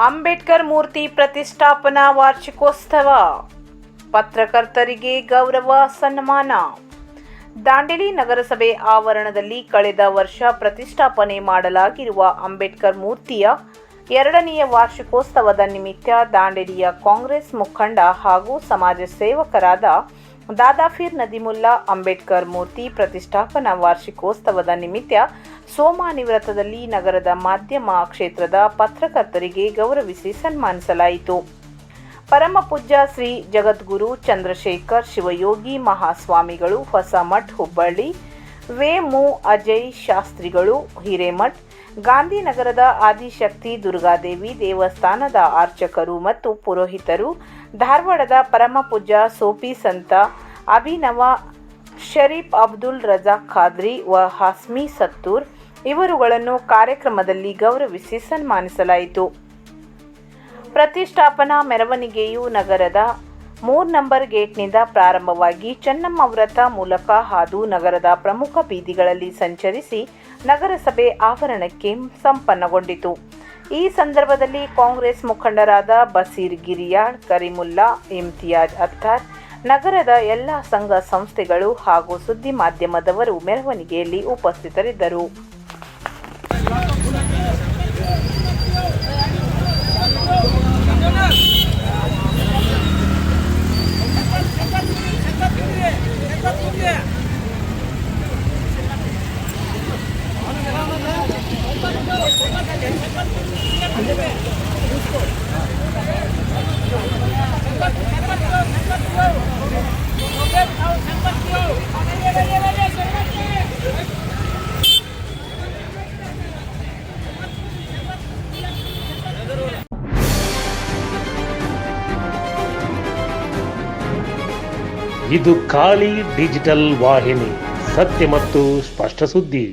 ಅಂಬೇಡ್ಕರ್ ಮೂರ್ತಿ ಪ್ರತಿಷ್ಠಾಪನಾ ವಾರ್ಷಿಕೋತ್ಸವ, ಪತ್ರಕರ್ತರಿಗೆ ಗೌರವ ಸನ್ಮಾನ. ದಾಂಡೇಲಿ ನಗರಸಭೆ ಆವರಣದಲ್ಲಿ ಕಳೆದ ವರ್ಷ ಪ್ರತಿಷ್ಠಾಪನೆ ಮಾಡಲಾಗಿರುವ ಅಂಬೇಡ್ಕರ್ ಮೂರ್ತಿಯ 2ನೇ ವಾರ್ಷಿಕೋತ್ಸವದ ನಿಮಿತ್ತ ದಾಂಡೇಲಿಯ ಕಾಂಗ್ರೆಸ್ ಮುಖಂಡ ಹಾಗೂ ಸಮಾಜ ಸೇವಕರಾದ ದಾದಾಪೀರ್ ನದೀಮುಲ್ಲಾ ಅಂಬೇಡ್ಕರ್ ಮೂರ್ತಿ ಪ್ರತಿಷ್ಠಾಪನಾ ವಾರ್ಷಿಕೋತ್ಸವದ ನಿಮಿತ್ತ ಸೋಮಾನಿ ವೃತ್ತದಲ್ಲಿ ನಗರದ ಮಾಧ್ಯಮ ಕ್ಷೇತ್ರದ ಪತ್ರಕರ್ತರಿಗೆ ಗೌರವಿಸಿ ಸನ್ಮಾನಿಸಲಾಯಿತು. ಪರಮಪೂಜ್ಯ ಶ್ರೀ ಜಗದ್ಗುರು ಚಂದ್ರಶೇಖರ್ ಶಿವಯೋಗಿ ಮಹಾಸ್ವಾಮಿಗಳು ಹೊಸಮಠ್ ಹುಬ್ಬಳ್ಳಿ, ವೆ.ಮು. ಅಜಯ್ ಶಾಸ್ತ್ರಿಗಳು ಹಿರೇಮಠ್, ಗಾಂಧಿನಗರದ ಆದಿಶಕ್ತಿ ದುರ್ಗಾದೇವಿ ದೇವಸ್ಥಾನದ ಅರ್ಚಕರು ಮತ್ತು ಪುರೋಹಿತರು, ಧಾರವಾಡದ ಪರಮಪೂಜ್ಯ ಸೋಫಿ ಸಂತ ಅಭಿನವ ಶರೀಫ್ ಅಬ್ದುಲ್ ರಜಾಕ್ ಖಾದ್ರಿ ವ ಹಾಸ್ಮಿ ಸತ್ತೂರ್ ಇವರುಗಳನ್ನು ಕಾರ್ಯಕ್ರಮದಲ್ಲಿ ಗೌರವಿಸಿ ಸನ್ಮಾನಿಸಲಾಯಿತು. ಪ್ರತಿಷ್ಠಾಪನಾ ಮೆರವಣಿಗೆಯು ನಗರದ 3 ನಂಬರ್ ಗೇಟ್ನಿಂದ ಪ್ರಾರಂಭವಾಗಿ ಚೆನ್ನಮ್ಮ ವೃತ್ತ ಮೂಲಕ ಹಾದು ನಗರದ ಪ್ರಮುಖ ಬೀದಿಗಳಲ್ಲಿ ಸಂಚರಿಸಿ ನಗರಸಭೆ ಆವರಣಕ್ಕೆ ಸಂಪನ್ನಗೊಂಡಿತು. ಈ ಸಂದರ್ಭದಲ್ಲಿ ಕಾಂಗ್ರೆಸ್ ಮುಖಂಡರಾದ ಬಸೀರ್ ಗಿರಿಯಾಳ್, ಕರೀಮುಲ್ಲಾ, ಇಮ್ತಿಯಾಜ್ ಅತ್ತಾರ್, ನಗರದ ಎಲ್ಲ ಸಂಘ ಸಂಸ್ಥೆಗಳು ಹಾಗೂ ಸುದ್ದಿ ಮಾಧ್ಯಮದವರು ಮೆರವಣಿಗೆಯಲ್ಲಿ ಉಪಸ್ಥಿತರಿದ್ದರು. ಇದು ಖಾಲಿ ಡಿಜಿಟಲ್ ವಾಹಿನಿ, ಸತ್ಯ ಮತ್ತು ಸ್ಪಷ್ಟ ಸುದ್ದಿ.